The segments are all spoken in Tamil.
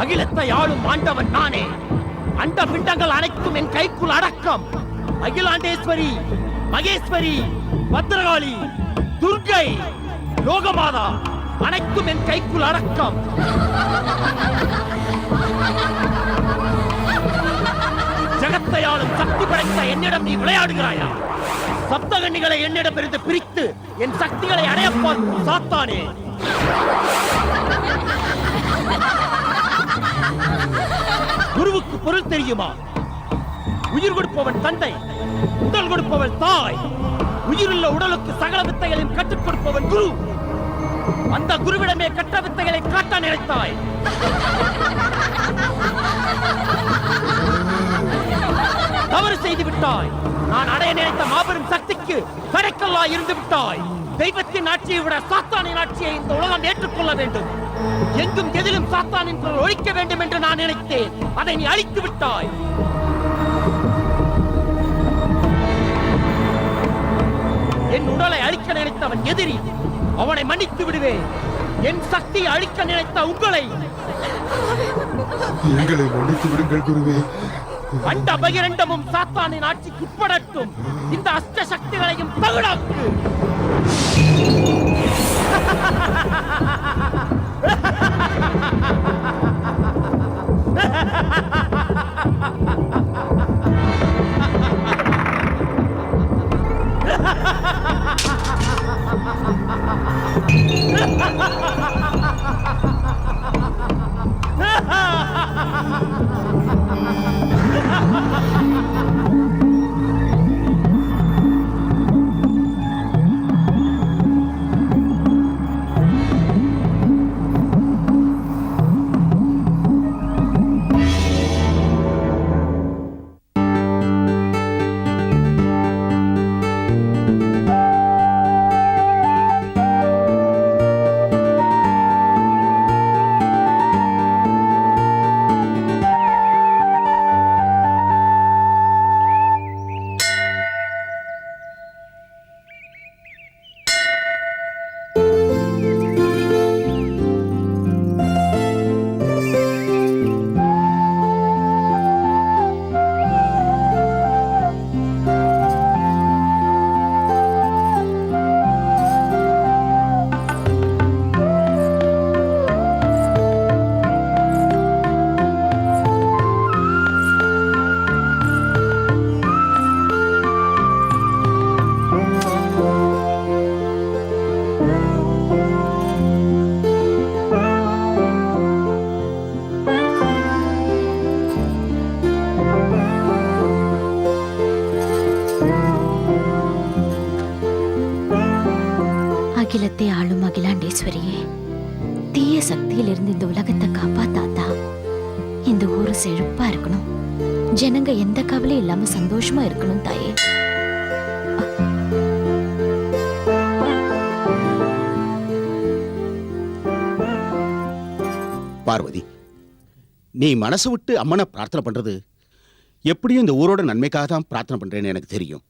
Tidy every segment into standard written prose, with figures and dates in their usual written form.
அகிலத்தை ஆளும் ஆண்டவன் நானே. அண்ட பிண்டங்கள் அனைத்தும் என் கைக்குள் அடக்கம். அகிலாண்டேஸ்வரி, மகேஸ்வரி, பத்ரகாளி, துர்கை, லோகமாதா அனைத்தும் என் கைக்குள் அடக்கம். ஜகத்தை ஆளும் சக்தி படைத்த என்னிடம் நீ விளையாடுகிறாயா? சப்தகன்னிகளை என்னிடமிருந்து பிரித்து என் சக்திகளை அடைய பார்க்கும் சாத்தானே, குருவுக்கு பொருள் தெரியுமா? உயிர் கொடுப்பவன் தந்தை, உடல் கொடுப்பவன் தாய். உயிருள்ள உடலுக்கு சகல வித்தைகளையும் கற்றுக் கொடுப்பவன் குரு. அந்த குருவிடமே கற்ற வித்தைகளை காட்ட நினைத்தாய். தவறு செய்து விட்டாய். நான் அடைய நினைத்த மாபெரும் சக்திக்கு கரைக்கல்லா இருந்து விட்டாய். தெய்வத்தின் ஆட்சியை விட சாத்தானின் ஆட்சியை இந்த உலகம் ஏற்றுக்கொள்ள வேண்டும். எங்கும் எதிலும் சாத்தானின் குரல் ஒழிக்க வேண்டும் என்று நான் நினைத்தேன். அதை நீ அழித்து விட்டாய். என் உடலை அழிக்க நினைத்தவன் எதிரி. அவனை மன்னித்து விடுவேன். என் சக்தியை அழிக்க நினைத்த உங்களை மன்னித்து விடுங்கள் குருவே. அண்ட பகிரண்டமும் சாத்தானின் ஆட்சிக்கு உட்படட்டும். இந்த அஷ்ட சக்திகளையும் தகுடாக்கு. அகிலத்தை ஆளும் அகிலாண்டேஸ்வரியே, தீய சக்தியிலிருந்து இந்த உலகத்தை காப்பாத்தாத்தா. இந்த ஊரு செழிப்பா இருக்கணும், ஜனங்க எந்த கவலையும் இல்லாம சந்தோஷமா இருக்கணும் தாயே. பார்வதி, நீ மனசு விட்டு அம்மனை பிரார்த்தனை பண்றது எப்படியும் இந்த ஊரோட நன்மைக்காக தான் பிரார்த்தனை பண்றேன்னு எனக்கு தெரியும்.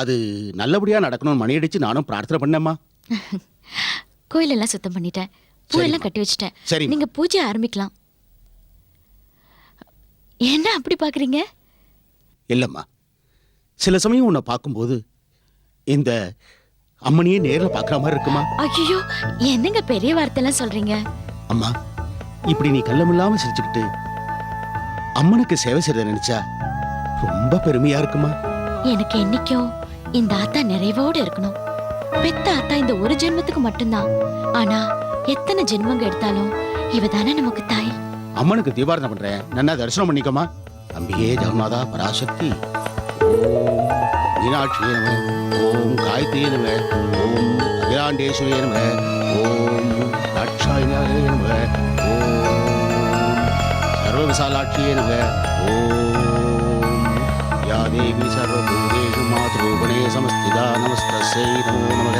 அது நல்லபடியா நடக்கணும்னு மணியடிச்சு நானும் பிரார்த்தனை பண்ணேம்மா. கோயிலெல்லாம் சுத்தம் பண்ணிட்டேன், பூவெல்லாம் கட்டி வச்சிட்டேன். சரி, நீங்க பூஜை ஆரம்பிக்கலாம். என்ன அப்படி பாக்குறீங்க? இல்லம்மா, சில சமயம் உன்னை பார்க்கும்போது இந்த அம்மனையே நேர்ல பாக்குற மாதிரி இருக்குமா? ஐயோ, என்னங்க பெரிய வார்த்தைலாம் சொல்றீங்க? அம்மா, இப்படி நீ கள்ளமில்லாம சிரிச்சுக்கிட்டு அம்மனுக்கு சேவை செய்யறத நினைச்சா ரொம்ப பெருமையா இருக்குமா? எனக்கு என்னைக்கும் இந்த ஆத்தா நிறைவோடு இருக்கணும். பெத்த ஆத்தா இந்த ஒரு ஜென்மத்துக்கு மட்டும்தான். ஆனா எத்தனை ஜென்மங்க எடுத்தாலும் இவ தானே நமக்கு தாய். அம்மனுக்கு தீபாரதனை பண்றேன், நன்னா தரிசனம் பண்ணிக்கமா. அம்பிகே ஜெகநாதா பராசக்தி, ஓம் மீனாட்சியே நம, ஓம் காயத்ரியே நம, ஓம் அகிலாண்டேஸ்வரியே நம, ஓம் தாட்சாயினியே நம, ஓம் சர்வவிசாலாட்சியே நம, ஓம் யா தேவி சர்வபூதேஷு மாத்ரூபணே சமஸ்திதா நமஸ்தஸ்யை நமோ நமக,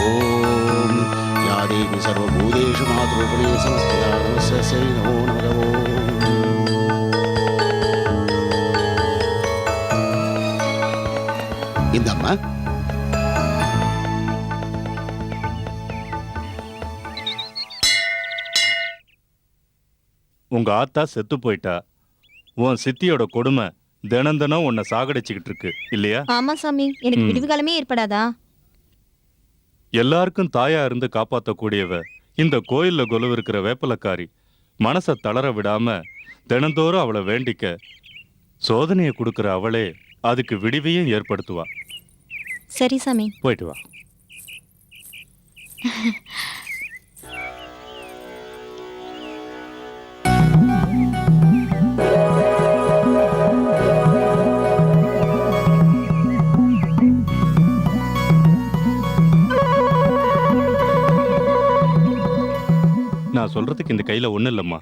ஓம் யா தேவி சர்வபூதேஷு மாத்ரூபணே சமஸ்திதா நமஸ்தஸ்யை நமோ நமக, ஓம். இந்த அம்மா உங்க ஆத்தா செத்து போயிட்டா. உன் சித்தியோட கொடுமை தினம் தினம் உன்னை சாகடிச்சுக்கிட்டு இருக்கு இல்லையா? ஆமா சாமி, எனக்கு விடுவு காலமே ஏற்படாதா? எல்லாருக்கும் தாயா இருந்து காப்பாத்தக்கூடியவ இந்த கோயில்ல கொலுவிருக்கிற வேப்பலக்காரி. மனசை தளர விடாம தினந்தோறும் அவளை வேண்டிக்க சோதனையை கொடுக்கிற அவளே அதுக்கு விடிவையும் ஏற்படுத்துவா. சரி சாமி. போயிட்டு வா. நான் சொல்றதுக்கு இந்த கையில ஒண்ணு இல்லம்மா,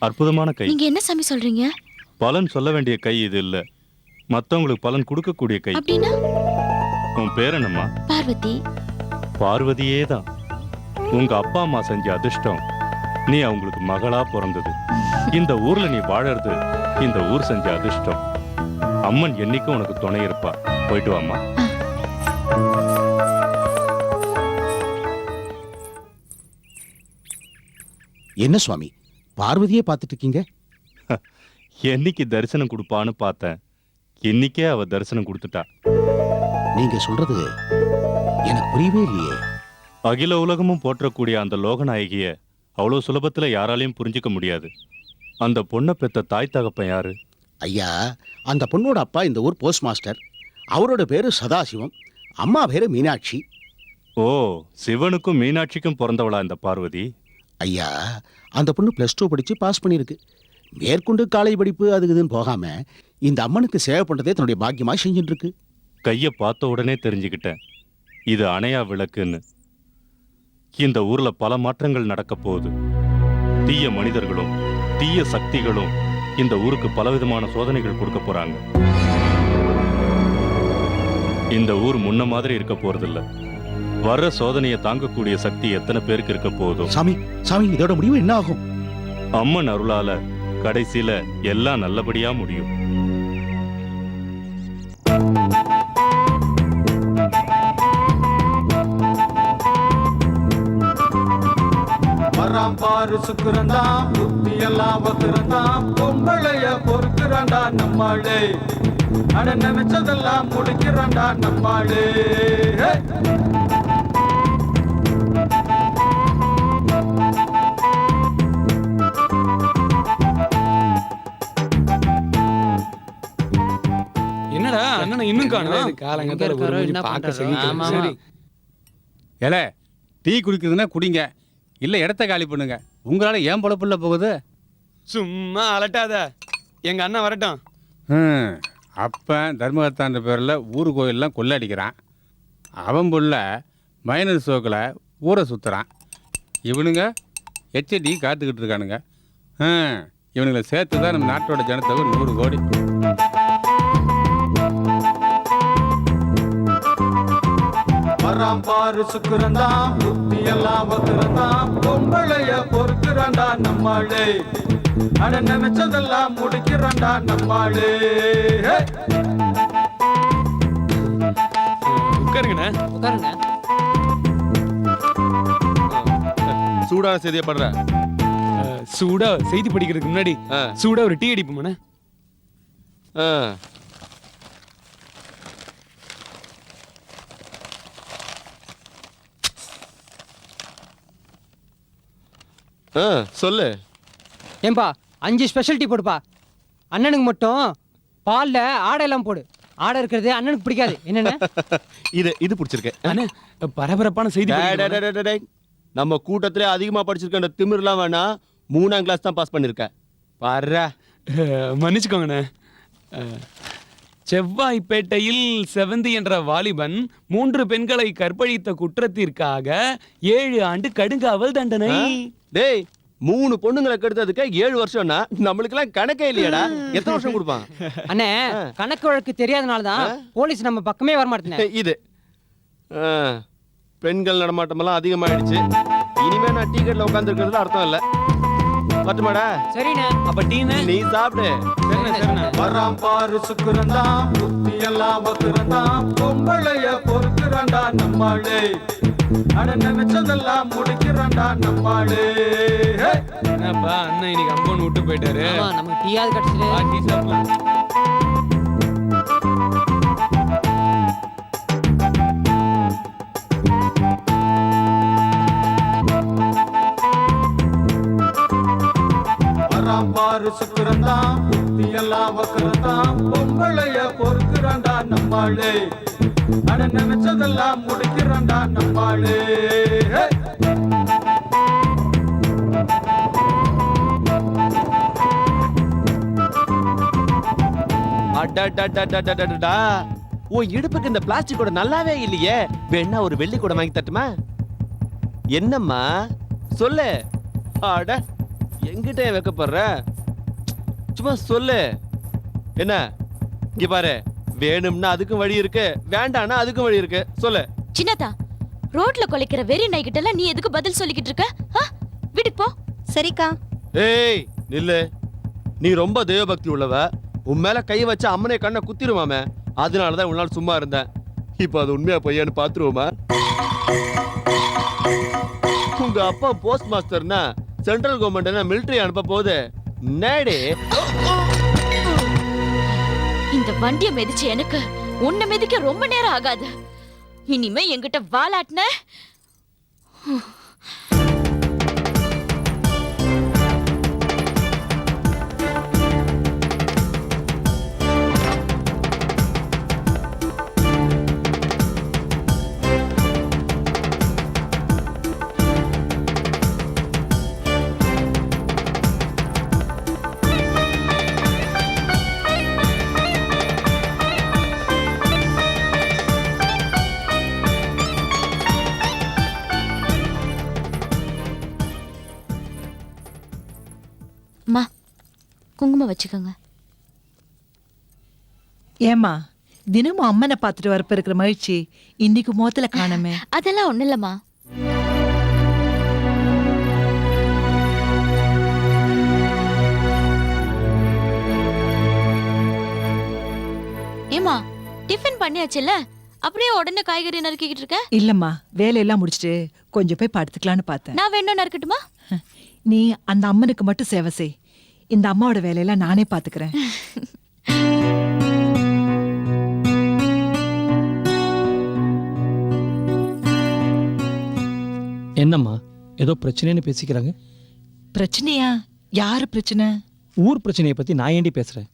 அற்புதமான கை. நீங்க என்ன சாமி சொல்றீங்க? பலன் சொல்ல வேண்டிய கை இது இல்ல, மத்தவங்களுக்கு பலன் கொடுக்கக்கூடிய கை. அப்படின்னா? உன் பேர் என்னம்மா? பார்வதி. பார்வதியே தான். உங்க அப்பா அம்மா செஞ்ச அதிர்ஷ்டம் நீ அவங்களுக்கு மகளா பிறந்தது. இந்த ஊர்ல நீ வாழறது இந்த ஊர் செஞ்ச அதிர்ஷ்டம். அம்மன் என்னைக்கும் உனக்கு துணை இருப்பா. போயிட்டு வாம்மா. என்ன சுவாமி, பார்வதியே பார்த்துட்டு இருக்கீங்க? என்னைக்கு தரிசனம் கொடுப்பான்னு பார்த்தேன், இன்னைக்கே அவ தரிசனம் கொடுத்துட்டா. நீங்க சொல்றது எனக்கு புரியவே இல்லையே. அகில உலகமும் போற்றக்கூடிய அந்த லோகநாயகிய அவ்வளவு சுலபத்துல யாராலையும் புரிஞ்சுக்க முடியாது. அந்த பொண்ணை பெத்த தாய் தகப்பன் யாரு? ஐயா, அந்த பொண்ணோட அப்பா இந்த ஊர் போஸ்ட் மாஸ்டர். அவரோட பேரு சதாசிவம், அம்மா பேரு மீனாட்சி. ஓ, சிவனுக்கும் மீனாட்சிக்கும் பிறந்தவளா இந்த பார்வதி? ஐயா, அந்த பொண்ணு +2 படிச்சு பாஸ் பண்ணியிருக்கு. மேற்கொண்டு காலேஜ் படிப்பு அதுக்கு இதுன்னு போகாம இந்த அம்மனுக்கு சேவை பண்றதே தன்னுடைய பாக்கியமா செஞ்சுட்டு இருக்கு. கைய பார்த்த உடனே தெரிஞ்சுக்கிட்டேன் இது அணையா விளக்குன்னு. இந்த ஊர்ல பல மாற்றங்கள் நடக்க போகுது. தீய மனிதர்களும் தீய சக்திகளும் இந்த ஊருக்கு பலவிதமான சோதனைகள் கொடுக்க போறாங்க. இந்த ஊர் முன்ன மாதிரி இருக்க போறதில்ல. வர்ற சோதனையை தாங்கக்கூடிய சக்தி எத்தனை பேருக்கு இருக்க போகுதோ. சாமி சாமி, இதோட முடிவு என்ன ஆகும்? அம்மன் அருளால கடைசியில எல்லாம் நல்லபடியா முடியும். வராம் பாரு சுக்குறந்தா, புத்தி எல்லாம் வக்குறந்தா, பொம்பளைய பொறுக்குறாண்டா நம்மாளே, அட நினைச்சதெல்லாம் முடிக்கிறாண்டா நம்மாளே. என்னடா அண்ணனை இன்னும் காணோம்? காலங்கத்தால ஒரு மணி பார்க்க ஆமா, சரி. ஏல, டீ குடிக்கிறதுனா குடிங்க, இல்ல இடத்த காலி பண்ணுங்க. உங்களால ஏன் பொழப்புல போகுது? சும்மா அலட்டாத, எங்க அண்ணன் வரட்டும். அப்ப தர்மகர்த்தான்ற பேர்ல ஊரு கோயிலெல்லாம் கொள்ளடிக்கிறான். அவன் புள்ள மைனர் ஷோக்கில் ஊரை சுத்துறான். இவனுங்க HD காத்துக்கிட்டு இருக்கானுங்க. இவனுங்களை சேர்த்து தான் நம்ம நாட்டோட ஜனத்தொகை 100 கோடி. வராம் பாரு சுக்குறந்தா, புத்தி எல்லாம் வக்குறந்தா, பொம்பளைய பொறுக்குறாண்டா நம்மாளே, அட நினைச்சதெல்லாம் முடிக்கிறாண்டா நம்மாளே. உட்காருங்கண்ணே. உட்காருங்க. சூடா செய்தியா படுற? சூடா செய்தி படிக்கிறதுக்கு முன்னாடி சூடா ஒரு டீ அடிப்போம்ண்ணே. சொல்லு. ஏன்பா 5 ஸ்பெஷல் டீ போடுப்பா. அண்ணனுக்கு மட்டும் பால்ல ஆடை எல்லாம் போடு. ஆடை இருக்கிறது அண்ணனுக்கு பிடிக்காது. என்னென்ன இது பிடிச்சிருக்கு. அண்ணே பரபரப்பான செய்தி டேய், படிக்கிறேன். டேய், டேய், டேய். நம்ம கூட்டத்திலே அதிகமா படிச்சிருக்க திமிர்லாம் வேணா. 3ஆம் கிளாஸ் தான் பாஸ் பண்ணிருக்க. பாரு. மன்னிச்சுக்கோங்கண்ணே. செவ்வாய்ப்பேட்டையில் செவந்தி என்ற வாலிபன் 3 பெண்களை கற்பழித்த குற்றத்திற்காக 7 ஆண்டு கடுங்காவல் தண்டனை. டேய் 3 பொண்ணுங்களை கெடுத்ததுக்கு 7 வருஷம்னா நம்மளுக்கெல்லாம் கணக்கே இல்லையாடா. எத்தனை வருஷம் கொடுப்பான்? அண்ணே கணக்கு வழக்கு தெரியாதனால தான் போலீஸ் நம்ம பக்கமே வர மாட்டேனே. இது பெண்கள் நடமாட்டமெல்லாம் அதிகமாயிடுச்சு. இனிமே நான் டீ கடையில் உட்காந்துருக்கிறதுல அர்த்தம் இல்லை. பட்டுமாடா? சரிண்ணே. அப்ப டீனு நீ சாப்பிடு. சரிண்ணே. வராம் பாரு சுக்குறந்தான் புத்தி எல்லாம் ஒத்துறந்தான் பொம்பளைய பொறுக்குறாண்டா நம்மாளே. அட நினைச்சதெல்லாம் முடிக்கிறாண்டா நம்மாளே. என்னப்பா அண்ணன் இன்னைக்கு அம்பன் விட்டு போயிட்டாரு. நமக்கு டீயாவது கிடைச்சிரு. டீ சாப்பிடலாம். வராம் பாரு சுக்குறந்தான் புத்தி எல்லாம் ஒத்துறந்தான் பொம்பளைய பொறுக்குறாண்டா நம்மாளே. அட நினைச்சதெல்லாம் முடிக்கிறாண்டா நம்மாளே. அடடடடடடடடா. உன் இடுப்புக்கு இந்த பிளாஸ்டிக் கூட நல்லாவே இல்லையே. வேணா ஒரு வெள்ளி கூட வாங்கி தட்டுமா? என்னம்மா சொல்லு. அட எங்கிட்ட வைக்கப்படுற? சும்மா சொல்லு. என்ன இங்க பாரு, வேணும்னா அதுக்கும் வழி இருக்கு, வேண்டாம்னா அதுக்கும் வழி இருக்கு. சொல்லு. சின்னதா, ரோட்ல கொலைக்கிற வெறி நாய்கிட்ட எல்லாம் நீ எதுக்கு பதில் சொல்லிக்கிட்டு இருக்க? வீட்டுக்கு போ. சரிக்கா. ஏய் நில்லு. நீ ரொம்ப தெய்வபக்தி உள்ளவ. உன் மேல கை வச்ச அம்மனை கண்ணை குத்திருவாமே. அதனாலதான் உன்னால சும்மா இருந்தேன். இப்ப அது உண்மையா பொய்யான்னு பாத்துருவோமா? உங்க அப்பா போஸ்ட் மாஸ்டர்னா சென்ட்ரல் கவர்மெண்ட் மிலிட்டரி அனுப்ப போகுது. நேடே இந்த வண்டியை மிதிச்சு எனக்கு உன்னை மிதிக்க ரொம்ப நேரம் ஆகாது. இனிமே என்கிட்ட வாலாட்டின குங்குமம் வச்சுக்கோங்க. ஏமா தினமும் அம்மனை பார்த்துட்டு வரப்ப இருக்கிற மகிழ்ச்சி இன்னைக்கு மோத்துல காணமே. அதெல்லாம் ஒண்ணு இல்லம்மா. ஏமா டிஃபன் பண்ணியாச்சுல்ல, அப்படியே உடனே காய்கறி நறுக்கிக்கிட்டு இருக்க? இல்லம்மா, வேலையெல்லாம் முடிச்சிட்டு கொஞ்சம் போய் படுத்துக்கலான்னு பார்த்தேன். நான் வேணும் நறுக்கட்டுமா? நீ அந்த அம்மனுக்கு மட்டும் சேவை செய். இந்த அம்மாவோட வேலையெல்லாம் நானே பாத்துக்கிறேன். என்னம்மா ஏதோ பிரச்சனைன்னு பேசிக்கிறாங்க? பிரச்சனையா? யாரு பிரச்சனை? ஊர் பிரச்சனையை பத்தி நான் ஏண்டி பேசுறேன்?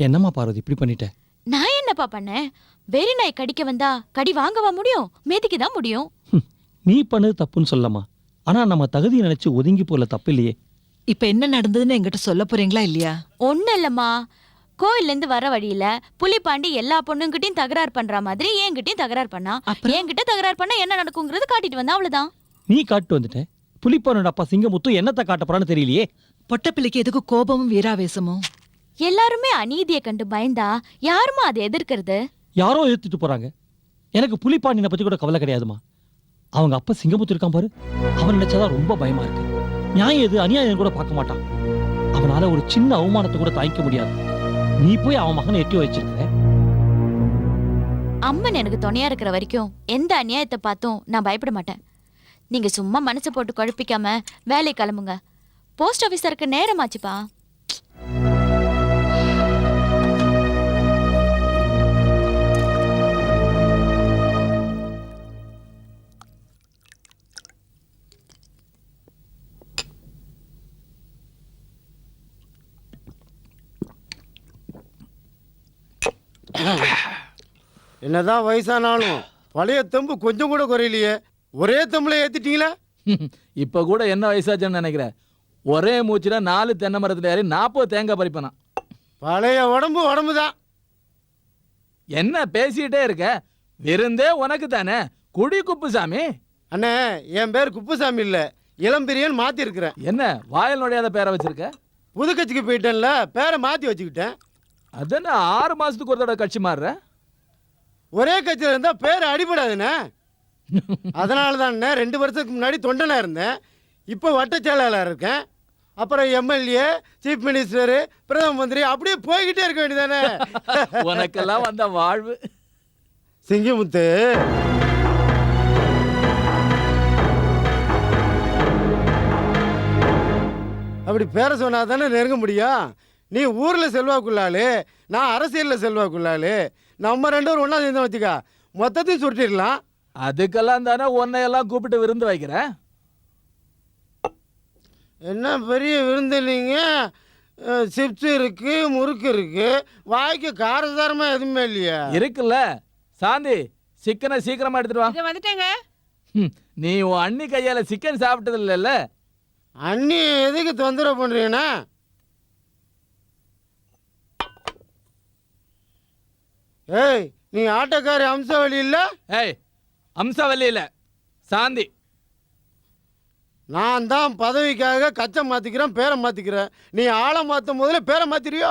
என்னம்மா பார்வதி இப்படி பண்ணிட்ட? நான் என்னப்பா பண்ணேன்? வெறி நாய் கடிக்க வந்தா கடி வாங்கவா முடியும்? மேதிக்கு தான் முடியும். நீ பண்ணது தப்புன்னு சொல்லமா. ஆனா நம்ம தகுதியை நினைச்சு ஒதுங்கி போல தப்பு இல்லையே. இப்ப என்ன நடந்ததுன்னு என்கிட்ட சொல்ல போறீங்களா இல்லையா? ஒண்ணு இல்லம்மா, கோயில்ல இருந்து வர வழியில புலிப்பாண்டி எல்லா பொண்ணுங்கிட்டையும் தகராறு பண்ற மாதிரி என்கிட்டயும் தகராறு பண்ணா. என்கிட்ட தகராறு பண்ணா என்ன நடக்குங்கிறது காட்டிட்டு வந்தா. அவ்வளவுதான். நீ காட்டு வந்துட்ட. புலிப்பானோட அப்பா சிங்கமுத்து என்னத்தை காட்ட போறான்னு தெரியலையே. பொட்ட பிள்ளைக்கு எதுக்கு கோபமும் வீராவேசமும்? எல்லாருமே அநீதியை கண்டு பயந்தா யாருமா அதை எதிர்க்கிறது? யாரோ எதிர்த்துட்டு போறாங்க. எனக்கு புலிப்பாண்டினை பத்தி கூட கவலை கிடையாதுமா. அவங்க அப்பா சிங்கமுத்து இருக்கான் பாரு, அவன் நினைச்சாதான் ரொம்ப பயமா இருக்கு. நியாயம் எது அநியாயம் கூட பார்க்க மாட்டான். அவனால ஒரு சின்ன அவமானத்தை கூட தாங்கிக்க முடியாது. நீ போய் அவன் மகனை எட்டி வச்சிருக்க. அம்மன் எனக்கு துணையா இருக்கிற வரைக்கும் எந்த அநியாயத்தை பார்த்தும் நான் பயப்பட மாட்டேன். நீங்க சும்மா மனசை போட்டு குழப்பிக்காம வேலை கிளம்புங்க. போஸ்ட் ஆபீசருக்கு நேரமாச்சுப்பா. என்னதான் வயசானாலும் பழைய தெம்பு கொஞ்சம் கூட குறையிலையே. ஒரே தெம்புல ஏத்திட்டீங்களா? இப்ப கூட என்ன வயசாச்சுன்னு நினைக்கிறேன்? ஒரே மூச்சுல 4 தென்னை மரத்துல ஏறி 40 தேங்காய் பறிப்பனா. பழைய உடம்பு தான். என்ன பேசிட்டே இருக்க? விருந்தே உனக்கு தானே. குடி குப்புசாமி. அண்ணே, என் பேர் குப்புசாமி இல்ல, இளம்பிரியன் மாத்தி இருக்கிறேன். என்ன வாயில் நுழையாத பேரை வச்சிருக்க? புது கட்சிக்கு போயிட்டேன்ல, பேரை மாத்தி வச்சுக்கிட்டேன். அதென்ன 6 மாசத்துக்கு ஒரு தடவை கட்சி மாறுற? ஒரே கட்சியில் இருந்தா பேர் அடிபடாதுண்ணே. அதனால தான் 2 வருஷத்துக்கு முன்னாடி தொண்டனா இருந்தேன். இப்போ வட்ட செயலாளர் இருக்கேன். அப்புறம் எம்எல்ஏ, சீஃப் மினிஸ்டர், பிரதம மந்திரி, அப்படியே போய்கிட்டே இருக்க வேண்டியதானே. உனக்கெல்லாம் வந்த வாழ்வு. சிங்கமுத்து, அப்படி பேர சொன்னா தானே நெருங்க முடியும். நீ ஊர்ல செல்வாக்குள்ளாளு, நான் அரசியல்ல செல்வாக்குள்ளாளு. நம்ம 2 பேரும் ஒன்னா சேர்ந்து வச்சுக்கா, மொத்தத்தையும் சுருட்டிடலாம். அதுக்கெல்லாம் தானே உன்னையெல்லாம் கூப்பிட்டு விருந்து வைக்கிறேன். என்ன பெரிய விருந்து நீங்க? சிப்ஸ் இருக்கு, முறுக்கு இருக்கு, வாய்க்கு காரசாரமா எதுவுமே இல்லையா? இருக்குல்ல. சாந்தி, சிக்கனை சீக்கிரமா எடுத்துட்டு வா. வந்துட்டேங்க. நீ உன் அண்ணி கையால சிக்கன் சாப்பிட்டது இல்லைல்ல? அண்ணி எதுக்கு தொந்தரவு பண்றீங்கன்னா? ஏய், நீ ஆட்டோக்காரி அம்சவழி இல்ல? ஏய், அம்சவல்லி இல்ல, சாந்தி. நான் தான் பதவிக்காக கச்சை மாத்திக்கிறேன், பேரை மாத்திக்கிறேன். நீ ஆளை மாத்தும் முதல்ல பேரை மாத்திரியா?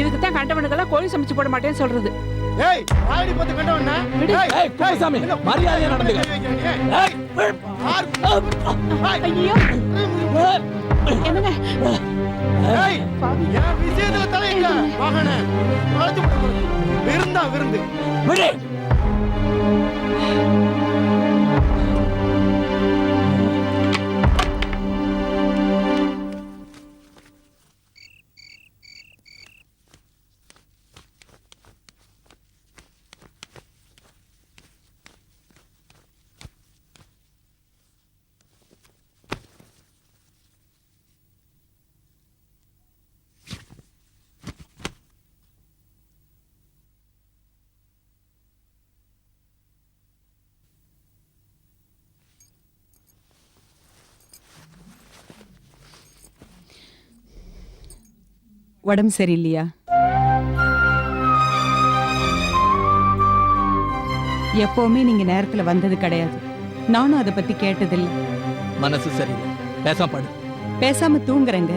இதுக்கு தான் கண்டவனுக்கெல்லாம் கோழி சமைச்சு போட மாட்டேன்னு சொல்றது. ஏய், ஆடி பத்து கண்டவன. ஏய், குப்புசாமி, மரியாதையா நடந்துக்க. ஐயோ, என்னங்க? ஏய், என் விஷயத்துல தலையில மகனே, வளைச்சு போட்டு விருந்தா விருந்து. விடு. உடம்பு சரியில்லையா? எப்பவுமே நீங்க நேரத்துல வந்தது கிடையாது. நானும் அதை பத்தி கேட்டதில்லை. மனசு சரியில்லை, பேசாம பாடு. பேசாம தூங்குறேங்க.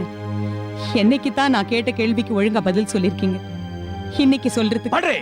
என்னைக்கு தான் நான் கேட்ட கேள்விக்கு ஒழுங்கா பதில் சொல்லிருக்கீங்க? இன்னைக்கு சொல்றதுக்கு பாடு.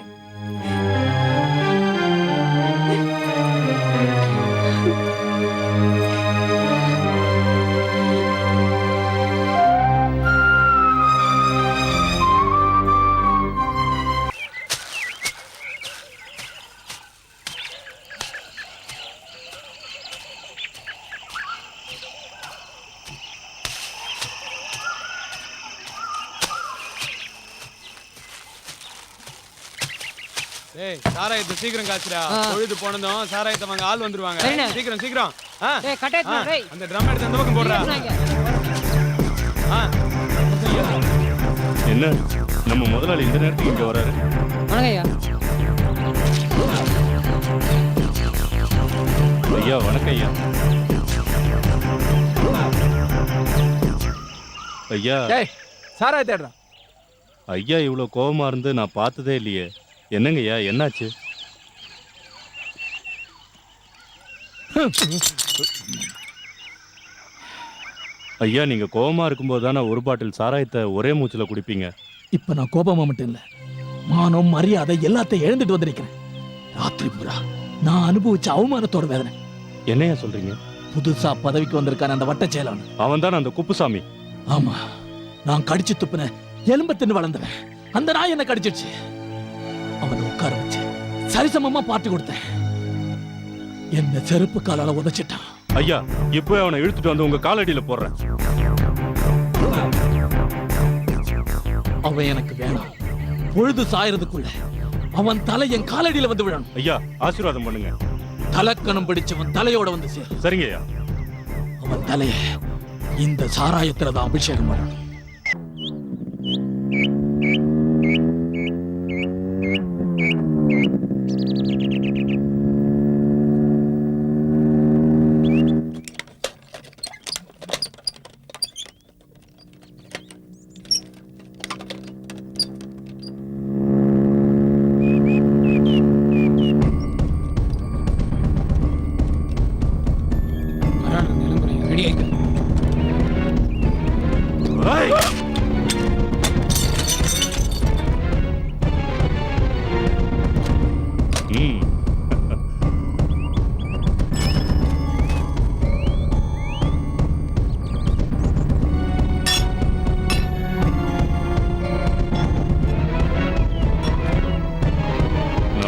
ஏய், சாராயத்தை சீக்கிரம் காய்ச்சுடா. பொழுது போனதும் சாராயத்தை வாங்க ஆள் வந்துருவாங்க. சீக்கிரம் சீக்கிரம். அந்த ட்ரம் எடுத்து அந்த பக்கம் போடுறா. என்ன நம்ம முதலாளி இந்த நேரத்துக்கு இங்க வராரு? ஐயா வணக்கம் ஐயா. ஐயா, சாராய தேடுறா. ஐயா இவ்வளவு கோபமா இருந்து நான் பார்த்ததே இல்லையே. என்னங்க ஐயா, என்னாச்சு? ஐயா, நீங்க கோபமா இருக்கும்போது தானே ஒரு பாட்டில் சாராயத்தை ஒரே மூச்சுல குடிப்பீங்க. இப்ப நான் கோபமா மட்டும் இல்ல, மானம் மரியாதை எல்லாத்தையும் எழுந்துட்டு வந்திருக்கிறேன். ராத்திரி பூரா நான் அனுபவிச்ச அவமானத்தோட வேதனை. என்னையா சொல்றீங்க? புதுசா பதவிக்கு வந்திருக்கான அந்த வட்ட செயலாளர். அவன் தான் அந்த குப்புசாமி. ஆமா, நான் கடிச்சு துப்புன எலும்ப தின்னு வளர்ந்தவன். அந்த நாய் என்ன கடிச்சிடுச்சு. அவனை உட்கார வச்சு சரிசமமா பார்த்து கொடுத்தேன். என்ன செருப்பு காலால உதைச்சிட்டான். ஐயா, இப்போ அவனை இழுத்துட்டு வந்து உங்க காலடியில போடுறேன். அவன் எனக்கு வேணாம். பொழுது சாயறதுக்குள்ள அவன் தலை என் காலடியில வந்து விழணும். ஐயா, ஆசீர்வாதம் பண்ணுங்க. தலக்கணம் பிடிச்சவன் தலையோட வந்து சேர். சரிங்க ஐயா. அவன் தலைய இந்த சாராயத்துல தான் அபிஷேகம் பண்ணணும்.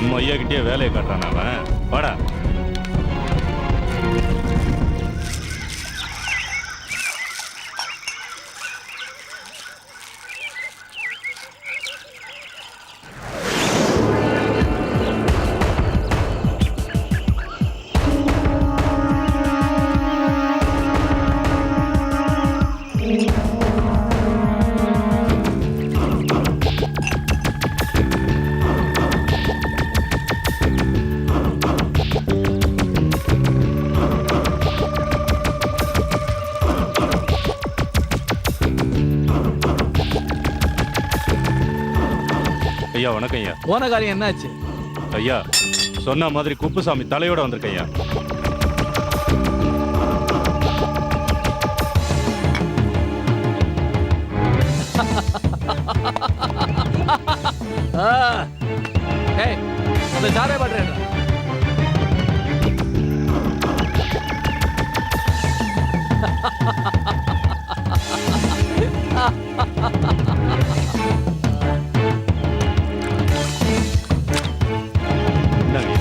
நம்ம ஐயா கிட்டே வேலையை காட்டுறான் அவன். வாடா. ஐயா வணக்கம் ஐயா. போன காரியம் என்னாச்சு? ஐயா சொன்ன மாதிரி குப்புசாமி தலையோட வந்திருக்க ஐயா. அந்த சாரை பாடுறேன். இந்தாங்க.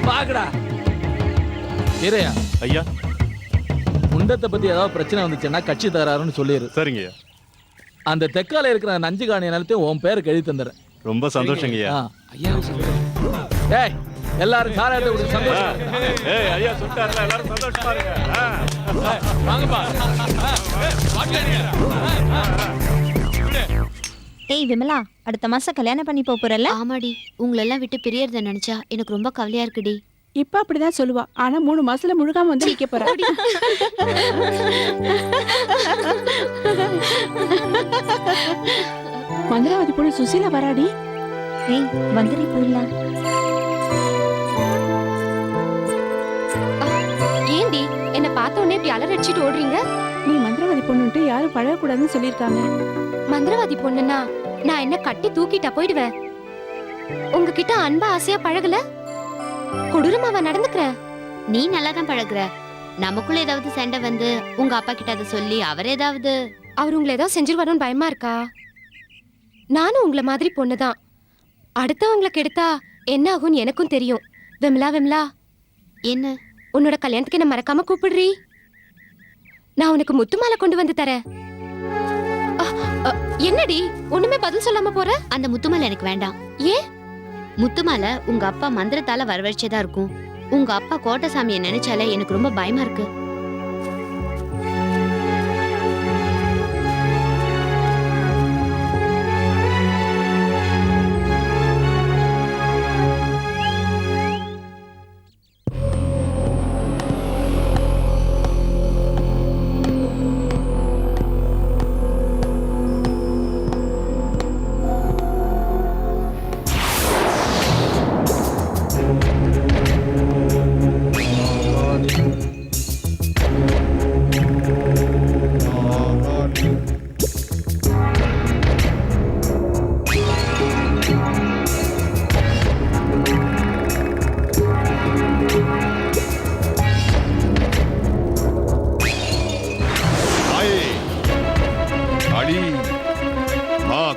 பாக்கடா இறையா ஐயா முண்டத்தை பத்தி ஏதாவது பிரச்சனை வந்துச்சுன்னா கட்சி தராருன்னு சொல்லிடு. சரிங்க ஐயா. அந்த தெற்கால இருக்கிற நஞ்சு காணி நிலத்தையும் உன் பேருக்கு எழுதி தந்துடுறேன். ரொம்ப சந்தோஷங்க ஐயா. ஏய் எல்லாரும் சாராயத்தை கொடுத்து சந்தோஷம். ஏய் ஐயா சொல்லிட்டாருல, எல்லாரும் சந்தோஷமா இருங்க. வாங்கப்பா. ஏய் விமலா, அடுத்த மாசம் கல்யாணம் பண்ணி போறல? ஆமாடி, உங்களெல்லாம் விட்டு பிரியறத நினைச்சா எனக்கு ரொம்ப கவலையா இருக்குடி. இப்ப அப்படிதான் சொல்லுவா, ஆனா 3 மாசத்துல முழுகாம வந்து நிக்க போறா. மந்திராவதி பொண்ணு சுசீலா வராடி. ஏய் வந்துரி போயிடலாம். ஏண்டி என்ன பார்த்த உடனே இப்படி அலறடிச்சிட்டு ஓடுறீங்க? நீ மந்திரவாதி பொண்ணுன்ட்டு யாரும் பழகக்கூடாதுன்னு சொல்லியிருக்காங்க. மந்திரவாதி பொண்ணுன்னா நான் என்ன கட்டி தூக்கிட்டா போயிடுவேன்? உங்ககிட்ட அன்பா ஆசையா பழகல, கொடூரமாவா நடந்துக்கிறேன்? நீ நல்லா தான் பழகுற. நமக்குள்ள ஏதாவது சண்டை வந்து உங்க அப்பா கிட்ட அதை சொல்லி அவர் உங்களை ஏதாவது செஞ்சிருவாருன்னு பயமா இருக்கா? நானும் உங்களை மாதிரி பொண்ணுதான். அடுத்தவங்களை கெடுத்தா என்ன ஆகும்னு எனக்கும் தெரியும். விமலா விமலா, என்ன உன்னோட கல்யாணத்துக்கு என்ன மறக்காம கூப்பிடுறீ? நான் உனக்கு முத்து மாலை கொண்டு வந்து தரேன். என்னடி ஒண்ணுமே பதில் சொல்லாம போற? அந்த முத்துமாலை எனக்கு வேண்டாம். ஏன்? முத்துமாலை உங்க அப்பா மந்திரத்தால வரவழைச்சதா இருக்கும். உங்க அப்பா கோட்டசாமியை நினைச்சாலே எனக்கு ரொம்ப பயமா இருக்கு.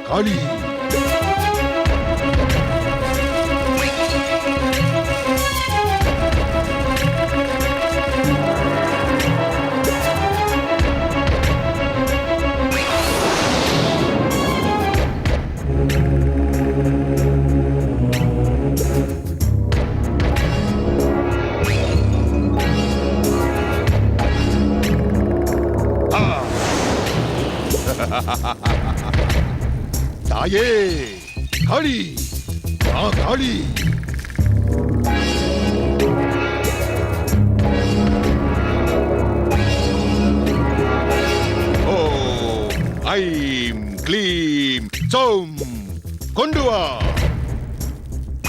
காளி தாயே காளி காளி ஓம் ஐம் க்ளீம் சௌம் கொண்டு வா.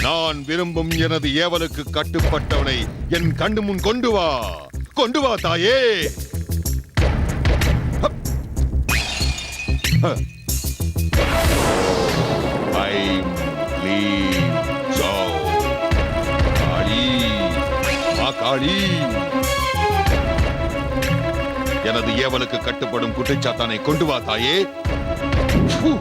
நான் விரும்பும் எனது ஏவலுக்கு கட்டுப்பட்டவனை என் கண்ணு முன் கொண்டு வா தாயே. ஐம் க்ளீம் சௌ. காளி, மா காளி. எனது ஏவலுக்கு கட்டுப்படும் குட்டிச்சாத்தானை கொண்டு வா தாயே. ஃபு.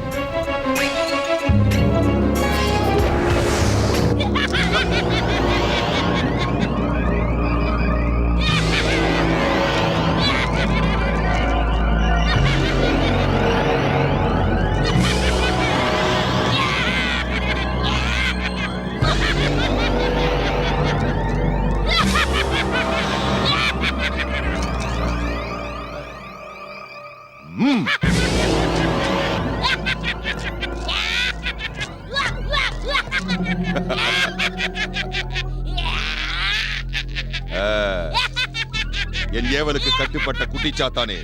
என் ஏவலுக்கு கட்டுப்பட்ட குட்டிச்சாத்தானே.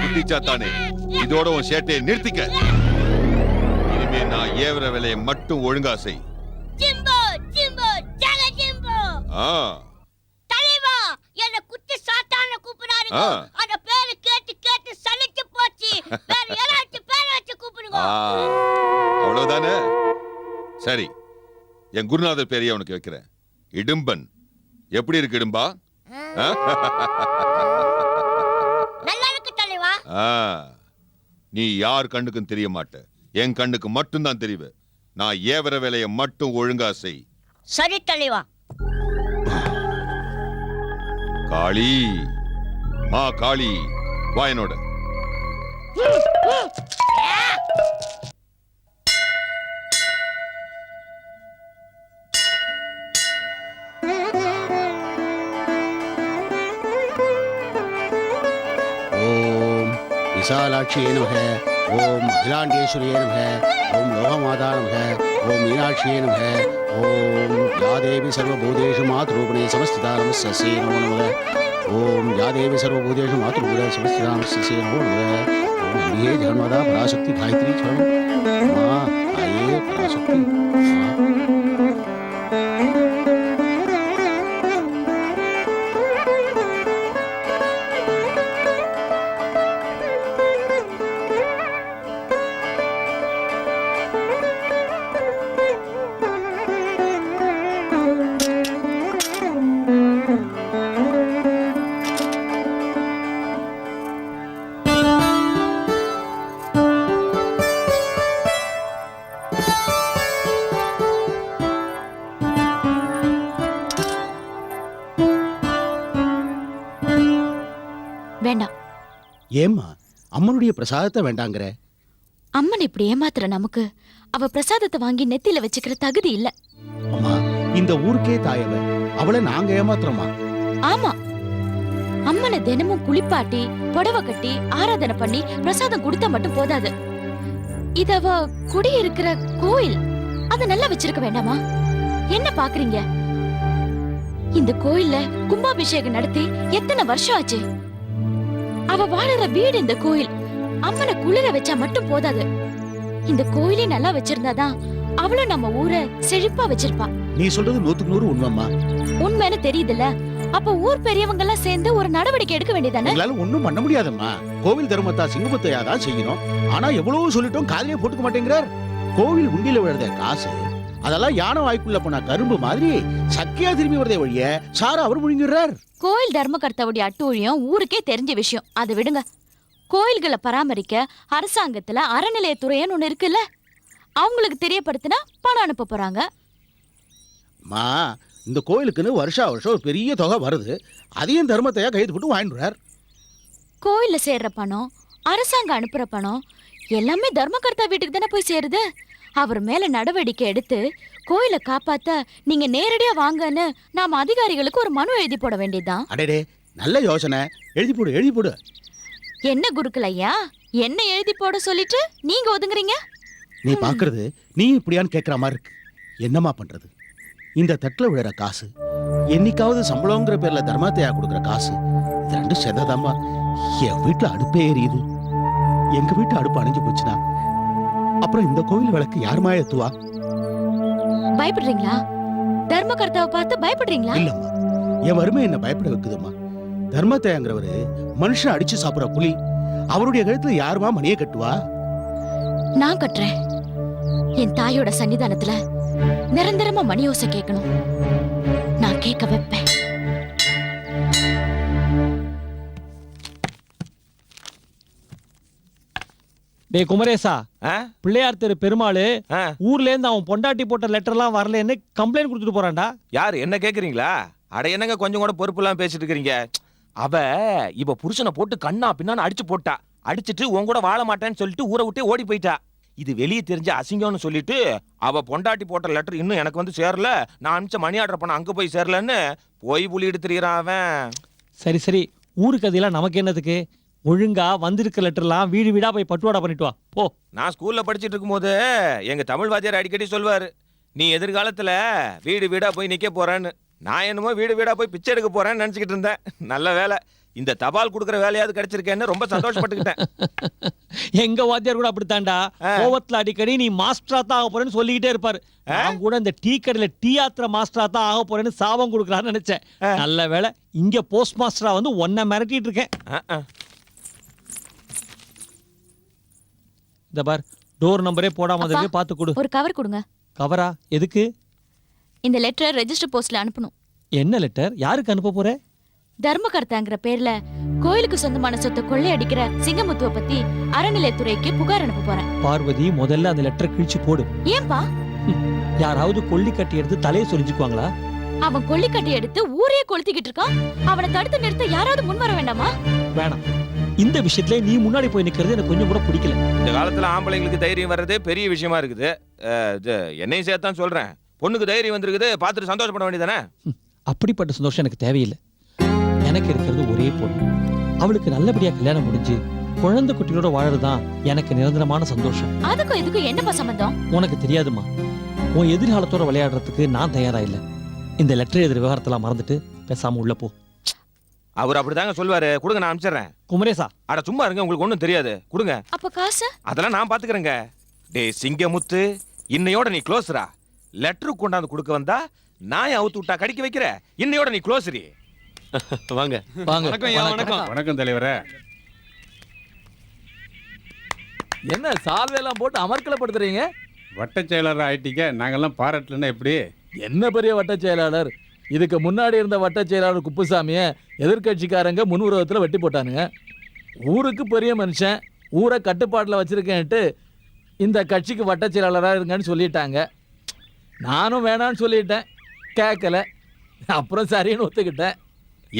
குட்டிச்சாத்தானே, இதோட உன் சேட்டையை நிறுத்திக்க. இனிமே நான் ஏவர வேலையை மட்டும் ஒழுங்கா செய். என்ன குட்டி சாத்தான கூப்பிடாருங்க. அந்த பேரு கேட்டு கேட்டு சலிச்சு போச்சு. வேற யாராச்சும் பேரை வச்சு கூப்பிடுங்க. அவ்வளவுதானே? சரி, என் குருநாதர் பேரையே உனக்கு வைக்கிறேன். இடும்பன். எப்படி இருக்கு இடும்பா? நல்லா இருக்கு தலைவா. நீ யார் கண்ணுக்கும் தெரிய மாட்ட. என் கண்ணுக்கு மட்டும் தான் தெரிவு. நான் ஏவர வேலையை மட்டும் ஒழுங்கா செய். சரி தலைவா. காளி, மா காளி, வா என்னோட. ஓம் விசாலாட்சியே நமக. ஓம் அகிலாண்டேஸ்வரியே நமக. ஓம் லோகமாதா நமக. ஓம் மீனாட்சியே நமக. ஓம் யாதேவி சர்வபூதேஷு மாத்ரூபணே சமஸ்திதா நமஸ்ஸே நமோ நமக. ஓம் யாதேவி சர்வபூதேஷு மாத்ரூபணே சமஸ்திதா நமஸ்ஸே நமோ நமக. ஓம் அம்பிகே ஜெகன்மாதா பராசக்தி காயத்ரி சரணம். மா ஆயே பராசக்தி. வேண்டாம். ஏம்மா அம்மனுடைய பிரசாதத்தை வேண்டாங்கிற? அம்மன் இப்படி ஏமாத்துற நமக்கு அவ பிரசாதத்தை வாங்கி நெத்தியில வச்சுக்கிற தகுதி இல்ல. அம்மா, இந்த ஊருக்கே தாயவ. அவளை நாங்க ஏமாத்துறோமா? ஆமா, அம்மனை தினமும் குளிப்பாட்டி புடவை கட்டி ஆராதனை பண்ணி பிரசாதம் கொடுத்தா மட்டும் போதாது. இது அவ குடியிருக்கிற கோயில். அதை நல்லா வச்சிருக்க வேண்டாமா? என்ன பாக்குறீங்க? இந்த கோயில்ல கும்பாபிஷேகம் நடத்தி எத்தனை வருஷம் ஆச்சு? அவ வாழற வீடு இந்த கோயில். அம்மனை குளிர வச்சா மட்டும் போதாது. இந்த கோயிலே நல்லா வச்சிருந்தாதான் அவளும் நம்ம ஊரை செழிப்பா வச்சிருப்பா. நீ சொல்றது 100% உண்மைமா? உண்மைன்னு தெரியுதுல்ல. அப்ப ஊர் பெரியவங்க எல்லாம் சேர்ந்து ஒரு நடவடிக்கை எடுக்க வேண்டியதானே? எங்களால ஒண்ணும் பண்ண முடியாதம்மா. கோவில் தர்மத்தா சிங்கமுத்தையா தான் செய்யணும். ஆனா எவ்வளவு சொல்லிட்டோம், காதலே போட்டுக்க மாட்டேங்கிறார். கோவில் உண்டியில விழுத காசு அதெல்லாம் யானை வாய்க்குள்ள போனா கரும்பு மாதிரி சக்கியா திரும்பி வரதே வழிய சாரா அவர் முழுங்கிடுறார். கோயில் தர்மகர்த்தாவுடைய அட்டூழியம் ஊருக்கே தெரிஞ்ச விஷயம். அதை விடுங்க. கோயில்களை பராமரிக்க அரசாங்கத்துல அறநிலையத்துறைன்னு ஒண்ணு இருக்குல்ல, அவங்களுக்கு தெரியப்படுத்தினா பணம் அனுப்ப போறாங்க. மா, இந்த கோயிலுக்குன்னு வருஷா வருஷம் ஒரு பெரிய தொகை வருது. அதையும் தர்மத்தையா கைது போட்டு வாங்கிடுறார். கோயில்ல சேர்ற பணம், அரசாங்கம் அனுப்புற பணம் எல்லாமே தர்மகர்த்தா வீட்டுக்கு தானே போய் சேருது. அவர் மேல நடவடிக்கை எடுத்து கோயிலை காப்பாத்த நீங்க நேரடியா வாங்கன்னு நாம அதிகாரிகளுக்கு ஒரு மனு எழுதி போட வேண்டியதுதான். அடடே, நல்ல யோசனை. எழுதி போடு, எழுதி போடு. என்ன குருக்கள் ஐயா, என்ன எழுதி போட சொல்லிட்டு நீங்க ஒதுங்குறீங்க? நீ பாக்குறது நீ இப்படியான்னு கேட்கற மாதிரி இருக்கு. என்னம்மா பண்றது? இந்த தட்டுல விழுற காசு, என்னைக்காவது சம்பளங்கிற பேர்ல தர்மத்தையா கொடுக்குற காசு, இது ரெண்டும் செததாம்மா. என் வீட்டுல அடுப்பே எரியுது. எங்க வீட்டு அடுப்பு அணைஞ்சு போச்சுன்னா அப்புறம் இந்த கோயில் விளக்கு யாருமா ஏத்துவா? பயப்படுறீங்களா? தர்மகர்த்தாவை பார்த்து பயப்படுறீங்களா? இல்லம்மா, என் வறுமை என்ன பயப்பட வைக்குதும்மா. தர்மத்தைங்கிறவரு மனுஷன் அடிச்சு சாப்பிடுற புலி. அவருடைய கழுத்துல யாருமா மணியை கட்டுவா? நான் கட்டுறேன். என் தாயோட சன்னிதானத்துல நிரந்தரமா மணி ஓசை கேட்கணும். நான் கேட்க வைப்பேன். டேய் குமரேசா, ஆ? பிள்ளையார் தெரு பெருமாளு ஆ, ஊர்ல இருந்து அவன் பொண்டாட்டி போட்ட லெட்டர்லாம் வரலன்னு கம்ப்ளைண்ட் கொடுத்துட்டு போறான்டா. யாரு என்ன கேக்குறீங்களா? அட என்னங்க கொஞ்சம் கூட பொறுப்புலாம் பேசிட்டு இருக்கீங்க? அவ இவ புருஷனை போட்டு கண்ணா பின்னான்னு அடிச்சு போட்டா. அடிச்சிட்டு உன் கூட வாழ மாட்டேன்னு சொல்லிட்டு ஊரை விட்டே ஓடி போயிட்டா. இது வெளியே தெரிஞ்ச அசிங்கம்னு சொல்லிட்டு அவ பொண்டாட்டி போட்ட லெட்டர் இன்னும் எனக்கு வந்து சேரல, நான் அனுப்பிச்ச மணி ஆர்டர் பண்ண அங்க போய் சேரலன்னு போய் புலி எடுத்துறான் அவன். சரி சரி, ஊருக்கு அதெல்லாம் நமக்கு என்னதுக்கு? ஒழுங்கா வந்திருக்க லெட்டர்லாம் வீடு வீடா போய் பட்டுவாடா பண்ணிட்டு வா போ. நான் ஸ்கூல்ல படிச்சிட்டு இருக்கும்போது எங்க தமிழ் வாத்தியார் அடிக்கடி சொல்வாரு, நீ எதிர்காலத்துல வீடு வீடா போய் நிக்க போறேன்னு. நான் என்னமோ வீடு வீடா போய் பிச்சை எடுக்க போறேன்னு நினைச்சுக்கிட்டு இருந்தேன். நல்ல வேலை, இந்த தபால் கொடுக்குற வேலையாவது கிடைச்சிருக்கேன்னு ரொம்ப சந்தோஷப்பட்டுக்கிட்டேன். எங்க வாத்தியார் கூட அப்படித்தான்டா. கோவத்துல அடிக்கடி நீ மாஸ்டரா தான் ஆக போறேன்னு சொல்லிக்கிட்டே இருப்பாரு. நான் கூட இந்த டீ கடையில டீ ஆத்திர மாஸ்டரா தான் ஆக போறேன்னு சாபம் கொடுக்கலான்னு நினைச்சேன். நல்ல வேலை, இங்க போஸ்ட் மாஸ்டரா வந்து ஒன்ன மிரட்டிட்டு இருக்கேன். இந்த பார், டோர் நம்பரே போடாம இருக்கு, பாத்து கொடு. ஒரு கவர் கொடுங்க. கவரா? எதுக்கு? இந்த லெட்டரை ரெஜிஸ்டர் போஸ்ட்ல அனுப்பணும். என்ன லெட்டர்? யாருக்கு அனுப்ப போற? தர்மகர்த்தாங்கிற பேர்ல கோயிலுக்கு சொந்தமான சொத்தை கொள்ளையடிக்கிற சிங்கமுத்துவ பத்தி அறநிலையத்துறைக்கு புகார் அனுப்ப போறேன். பார்வதி, முதல்ல அந்த லெட்டரை கிழிச்சு போடு. ஏன்பா? யாராவது கொள்ளி கட்டி எடுத்து தலையை சொரிஞ்சுக்குவாங்களா? அவன் கொள்ளிக்கட்டை எடுத்து ஊரே கொளுத்திக்கிட்டு இருக்கான். அவனை தடுத்து நிறுத்த யாராவது முன் வர வேண்டாமா? வேணாம். இந்த விஷயத்துல நீ முன்னாடி போய் நிக்கிறது எனக்கு கொஞ்சம் கூட பிடிக்கல. இந்த காலத்துல ஆம்பளைங்களுக்கு தைரியம் வர்றதே பெரிய விஷயமா இருக்குது. என்னையும் சேர்த்தான் சொல்றேன். பொண்ணுக்கு தைரியம் வந்திருக்குது, பார்த்துட்டு சந்தோஷப்பட வேண்டியதானே? அப்படிப்பட்ட சந்தோஷம் எனக்கு தேவையில்லை. எனக்கு இருக்கிறது ஒரே பொண்ணு. அவளுக்கு நல்லபடியா கல்யாணம் முடிஞ்சு குழந்தை குட்டியோட வாழறதுதான் எனக்கு நிரந்தரமான சந்தோஷம். அதுக்கும் இதுக்கும் என்னப்பா சம்பந்தம்? உனக்கு தெரியாதுமா, உன் எதிர்காலத்தோட விளையாடுறதுக்கு நான் தயாரா இல்ல. இந்த லெட்டர் எழுதுற விவகாரத்தெல்லாம் மறந்துட்டு பேசாம உள்ள போ. அவர் அப்படிதாங்க சொல்வாரு. கொடுங்க, நான் அனுப்பிச்சிடுறேன். குமரேசா, அட சும்மா இருங்க, உங்களுக்கு ஒண்ணும் தெரியாது. கொடுங்க. அப்ப காசு? அதெல்லாம் நான் பாத்துக்கிறேங்க. டேய் சிங்கமுத்து, இன்னையோட நீ க்ளோஸ்ரா. லெட்டர் கொண்டாந்து கொடுக்க வந்தா நான் அவுத்து விட்டா கடிக்க வைக்கிற. இன்னையோட நீ க்ளோஸ்ரி. வாங்க வாங்க. வணக்கம். வணக்கம் தலைவரே. என்ன சால்வையெல்லாம் போட்டு அமர்க்கலப்படுத்துறீங்க? வட்டச் செயலர் ஆயிட்டீங்க, நாங்கெல்லாம் பாராட்டலன்னா எப்படி? என்ன பெரிய வட்ட செயலாளர்? இதுக்கு முன்னாடி இருந்த வட்ட செயலாளர் குப்புசாமியை எதிர்கட்சிக்காரங்க முன்விரோதத்தில் வெட்டி போட்டானுங்க. ஊருக்கு பெரிய மனுஷன், ஊரை கட்டுப்பாட்டில் வச்சிருக்கேன்ட்டு இந்த கட்சிக்கு வட்ட செயலாளராக இருங்கன்னு சொல்லிட்டாங்க. நானும் வேணான்னு சொல்லிட்டேன், கேட்கல. அப்புறம் சரின்னு ஒத்துக்கிட்டேன்.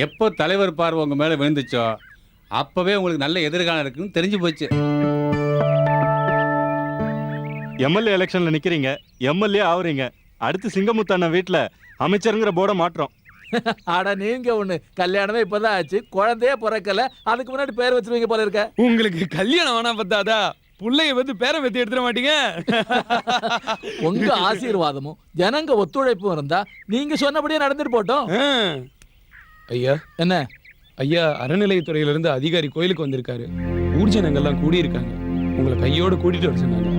எப்போ தலைவர் பார்வை உங்க மேல விழுந்துச்சோ அப்பவே உங்களுக்கு நல்ல எதிர்காலம் இருக்குன்னு தெரிஞ்சு போச்சு. எம்எல்ஏ எலெக்ஷன்ல நிக்கிறீங்க, எம்எல்ஏ ஆவறீங்க. அடுத்து சிங்கமுத்து அண்ணன் வீட்டுல அமைச்சருங்கிற போர்டை மாற்றோம். ஆடா நீங்க ஒண்ணு, கல்யாணமே இப்பதான் ஆச்சு, குழந்தையே பிறக்கல, அதுக்கு முன்னாடி பேர் வச்சிருவீங்க போல இருக்க. உங்களுக்கு கல்யாணம் வேணா பத்தாதா? புள்ளைய வந்து பேரை பத்தி எடுத்துட மாட்டீங்க? உங்க ஆசீர்வாதமும் ஜனங்க ஒத்துழைப்பும் இருந்தா நீங்க சொன்னபடியே நடந்துட்டு போட்டோம். ஐயா, என்ன ஐயா, அறநிலையத்துறையில இருந்து அதிகாரி கோயிலுக்கு வந்திருக்காரு. ஊர்ஜனங்கள்லாம் கூடி இருக்காங்க. உங்களை கையோட கூட்டிட்டு வர சொன்னாங்க.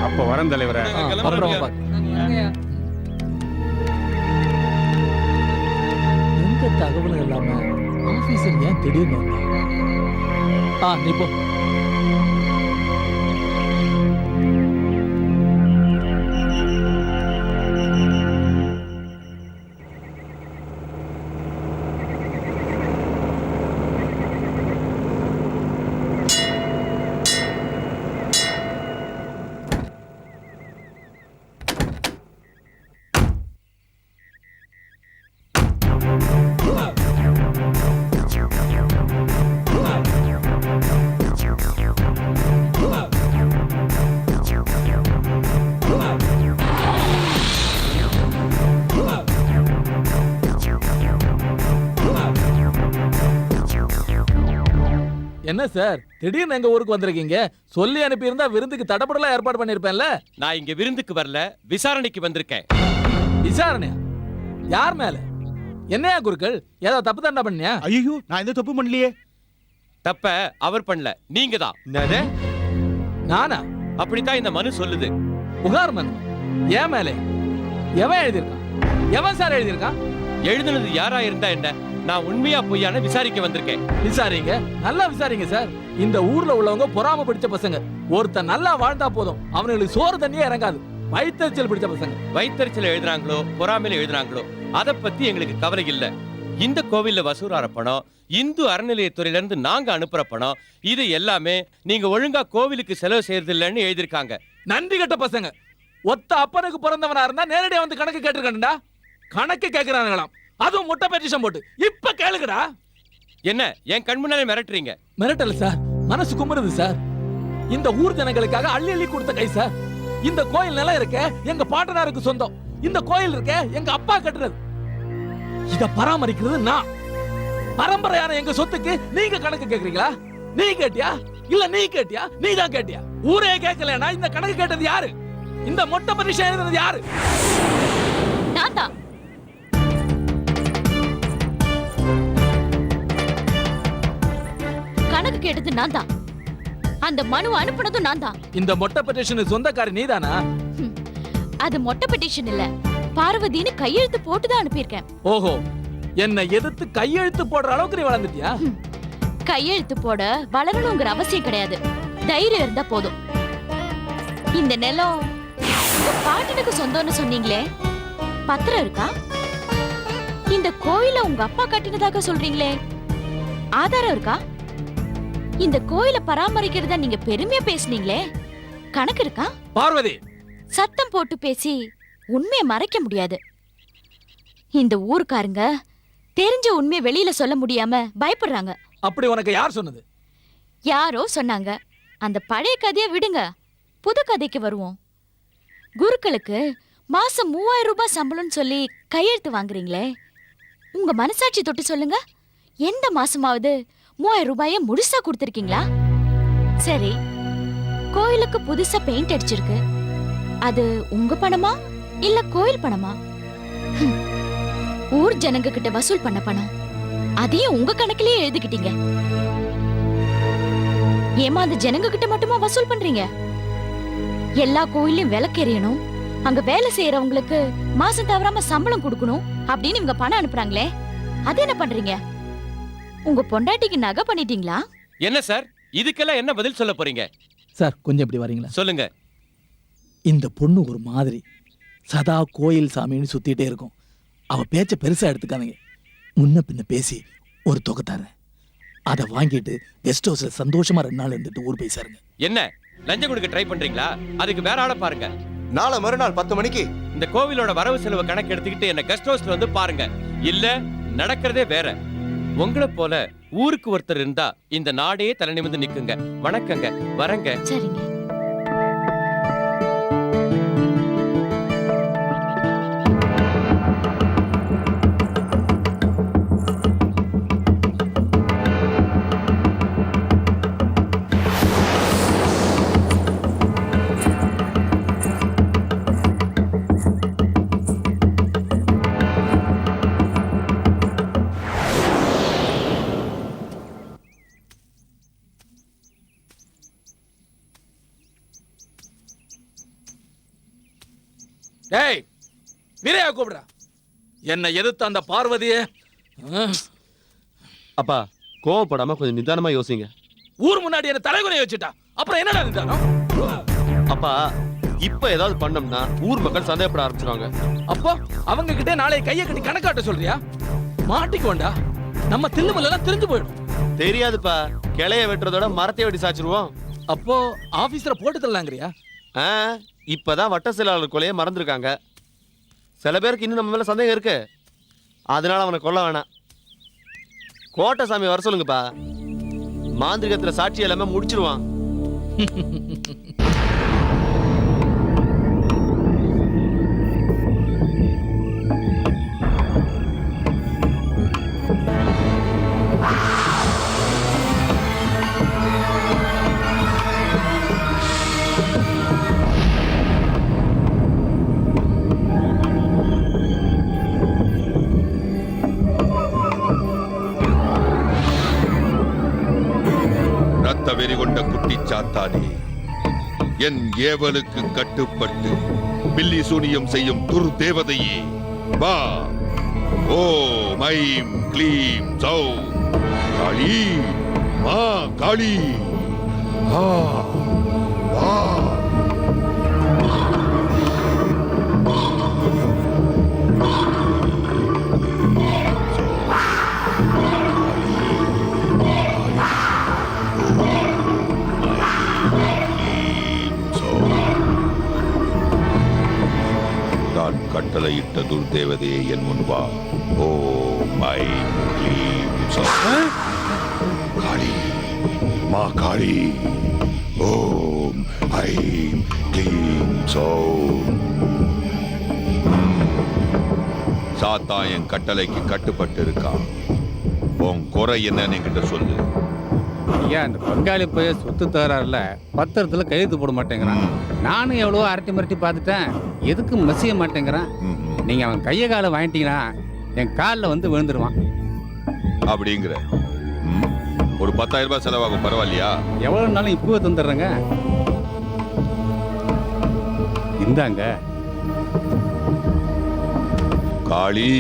அப்போ வரேன் தலைவரே. அப்புறமா பார்க்கலாம். எந்த தகவலும் இல்லாம ஆபீசர் ஏன் திடீர்னு வந்தா? நீ போ. என்ன சார் திடீர்னு எங்க ஊருக்கு வந்திருக்கீங்க? சொல்லி அனுப்பி இருந்தா விருந்துக்கு தடப்படலாம் ஏற்பாடு பண்ணிருப்பேன்ல. நான் இங்க விருந்துக்கு வரல, விசாரணைக்கு வந்திருக்கேன். விசாரணையா? யார் மேல? என்னையா குருக்கள், ஏதோ தப்பு தண்டா பண்ணியா? ஐயோ, நான் எந்த தப்பு பண்ணலையே. தப்ப அவர் பண்ணல, நீங்க தான். நானா? அப்படித்தான் இந்த மனு சொல்லுது. புகார் மனு ஏன் மேலே எவன் எழுதியிருக்கான்? எவன் சார் எழுதியிருக்கான்? எழுதுனது யாரா இருந்தா என்ன? நான் உண்மையா பொய்யான விசாரிக்க வந்திருக்கேன். விசாரிங்க, நல்லா விசாரிங்க சார். இந்த ஊர்ல உள்ளவங்க பொறாம பிடிச்ச பசங்க. ஒருத்தன் நல்லா வாழ்ந்தா போதும், அவனுக்கு சோறு தண்ணியே இறங்காது. வயிற்றுச்சல் பிடிச்ச பசங்க. வயிற்றுச்சல் எழுதுறாங்களோ பொறாமையில எழுதுறாங்களோ அதை பத்தி எங்களுக்கு கவலை இல்ல. இந்த கோவில்ல வசூலாற பணம், இந்து அறநிலையத்துறையில இருந்து நாங்க அனுப்புற பணம், இது எல்லாமே நீங்க ஒழுங்கா கோவிலுக்கு செலவு செய்யறது இல்லைன்னு எழுதியிருக்காங்க. நன்றி கட்ட பசங்க. ஒத்த அப்பனுக்கு பிறந்தவனா இருந்தா நேரடியா வந்து கணக்கு கேட்டிருக்கா? கணக்கு கேட்கிறாங்களாம், அதுவும் முட்டை பெட்டிஷன் போட்டு. இப்ப கேளுங்கடா. என்ன என் கண் முன்னாலே மிரட்டுறீங்க? மிரட்டல சார், மனசு குமுறுது சார். இந்த ஊர் ஜனங்களுக்காக அள்ளி அள்ளி கொடுத்த கை சார். இந்த கோயில் நிலம் இருக்க எங்க பாட்டனாருக்கு சொந்தம். இந்த கோயில் இருக்க எங்க அப்பா கட்டுறது. இத பராமரிக்கிறது நான். பரம்பரையான எங்க சொத்துக்கு நீங்க கணக்கு கேக்குறீங்களா? நீ கேட்டியா இல்ல நீ கேட்டியா? நீ தான் கேட்டியா? ஊரே கேட்கலனா இந்த கணக்கு கேட்டது யாரு? இந்த மொட்டை பரிசை எழுதுனது யாரு? நான் தான். கணக்கு கேட்டது நான் தான். அந்த மனு அனுப்புனதும் நான் தான். இந்த மொட்டை பெட்டிஷன் சொந்தக்காரி நீதானா? அது மொட்டை பெட்டிஷன் இல்ல, பார்வதின்னு கையெழுத்து போட்டு தான் அனுப்பியிருக்கேன். ஓஹோ, என்ன எதிர்த்து கையெழுத்து போடுற அளவுக்கு நீ வளர்ந்துட்டியா? கையெழுத்து போட வளரணுங்கிற அவசியம் கிடையாது, தைரியம் இருந்தா போதும். இந்த நிலம் பாட்டனுக்கு சொந்தம்னு சொன்னீங்களே, பத்திரம் இருக்கா? இந்த கோயில உங்க அப்பா கட்டினதாக சொல்றீங்களே, ஆதாரம் இருக்கா? இந்த கோயிலை பராமரிக்கிறதா நீங்க பெருமையா பேசுனீங்களே, கணக்கு இருக்கா? பார்வதி, சத்தம் போட்டு பேசி உண்மையை மறைக்க முடியாது. இந்த ஊர்க்காரங்க தெரிஞ்ச உண்மையை வெளியில சொல்ல முடியாம பயப்படுறாங்க. அப்படி உனக்கு யார் சொன்னது? யாரோ சொன்னாங்க. அந்த பழைய கதையை விடுங்க, புது கதைக்கு வருவோம். குருக்களுக்கு மாசம் 3000 ரூபாய் சம்பளம்னு சொல்லி கையெழுத்து வாங்குறீங்களே, உங்க மனசாட்சி தொட்டு சொல்லுங்க, எந்த மாசமாவது 3000 ரூபாய முழுசா கொடுத்திருக்கீங்களா? சரி, கோயிலுக்கு புதுசா பெயிண்ட் அடிச்சிருக்கு, அது உங்க பணமா இல்ல கோயில் பணமா? ஊர் ஜனங்க கிட்ட வசூல் பண்ண பணம், அதையும் உங்க கணக்கிலேயே எழுதிக்கிட்டீங்க. ஏமா அந்த ஜனங்க கிட்ட மட்டுமா வசூல் பண்றீங்க? எல்லா கோயிலையும் விளக்கெறியணும், அங்க வேலை செய்யறவங்களுக்கு மாசம் தவறாம சம்பளம் கொடுக்கணும் அப்படின்னு இவங்க பணம் அனுப்புறாங்களே, அது என்ன பண்றீங்க? உங்க பொண்டாட்டிக்கு நகை பண்ணிட்டீங்களா? என்ன சார், இதுக்கெல்லாம் என்ன பதில் சொல்ல போறீங்க? சார் கொஞ்சம் இப்படி வரீங்களா? சொல்லுங்க. இந்த பொண்ணு ஒரு மாதிரி சதா கோயில் சாமின்னு சுத்திட்டே இருக்கும். அவ பேச்ச பெருசா எடுத்துக்காதீங்க. முன்ன பின்ன பேசி ஒரு தொகை தரேன், அதை வாங்கிட்டு கெஸ்ட் ஹவுஸ்ல சந்தோஷமா 2 நாள் இருந்துட்டு ஊர் போய் சாருங்க. என்ன லஞ்சம் கொடுக்க ட்ரை பண்றீங்களா? அதுக்கு வேற ஆளை பாருங்க. நாளை மறுநாள் 10 மணிக்கு இந்த கோவிலோட வரவு செலவு கணக்கு எடுத்துக்கிட்டு என்ன கெஸ்ட் ஹவுஸ்ல வந்து பாருங்க. இல்ல நடக்கிறதே வேற. உங்களை போல ஊருக்கு ஒருத்தர் இருந்தா இந்த நாடே தலை நிமிர்ந்து நிக்குங்க. வணக்கங்க, வரங்க. சரிங்க. டேய், வீரையா கூப்பிடுறா. என்ன எதிர்த்து அந்த பார்வதியே. அப்பா கோவப்படாம கொஞ்சம் நிதானமா யோசிங்க. ஊர் முன்னாடி என்ன தலைகுறை வச்சுட்டா அப்புறம் என்னடா நிதானம்? அப்பா இப்ப ஏதாவது பண்ணோம்னா ஊர் மக்கள் சந்தேகப்பட ஆரம்பிச்சிருவாங்க. அப்போ அவங்க கிட்ட நாளை கையை கட்டி கணக்காட்ட சொல்றியா? மாட்டிக்கோண்டா, நம்ம தில்லுமல்லாம் தெரிஞ்சு போயிடும். தெரியாதுப்பா, கிளைய வெட்டுறதோட மரத்தை வெட்டி சாச்சிருவோம். அப்போ ஆபீஸ்ல போட்டு தரலாங்கறியா? இப்பதான் வட்ட செயலாளர் கொலையை மறந்துருக்காங்க. சில பேருக்கு இன்னும் நம்ம மேல சந்தேகம் இருக்கு, அதனால அவனை கொல்ல வேணாம். கோட்டை சாமி வர சொல்லுங்கப்பா, மாந்திரிகத்துல சாட்சி எல்லாமே முடிச்சிருவான். வெறி கொண்ட குட்டி சாத்தானே, என் ஏவலுக்கு கட்டுப்பட்டு பில்லி சூனியம் செய்யும் துர்தேவதையே வா. ஓம் ஐம் க்ளீம் சௌ காளி மா காளி ஆ வா. நான் கட்டளையிட்ட துர்தேவதையே என் முன்பா. ஓம் ஐம் க்ளீம் சௌ காளி மா காளி. ஓம் ஐம் க்ளீம் சௌ. சாத்தா என் கட்டளைக்கு கட்டுப்பட்டு இருக்கான். உன் குறை என்னன்னு என்கிட்ட சொல்லு. ஐயா அந்த பங்காளி போய் சொத்து தகராறுல பத்திரத்துல கையெழுத்து போட மாட்டேங்கிறான். நானும் எவ்வளவோ அரட்டி மிரட்டி பார்த்துட்டேன், எதுக்கும் மசிய மாட்டேங்கிறான். நீங்க அவன் கையை காலை வாங்கிட்டீங்கன்னா என் காலில் வந்து விழுந்துருவான். அப்படிங்கிற ஒரு 10,000 ரூபாய் செலவாகும், பரவாயில்லையா? எவ்வளோனாலும் இப்பவே தந்துடுறேங்க. இந்தாங்க. காளி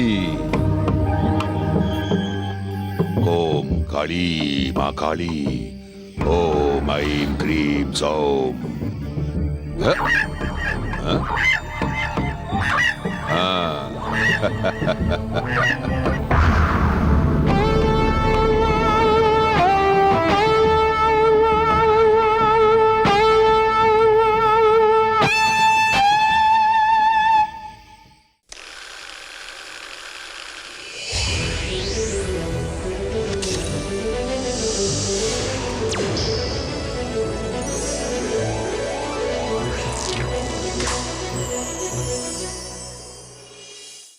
ஓம் காளி மா காளி. ஓம் ஐம் க்ரீம் சௌம். ஆ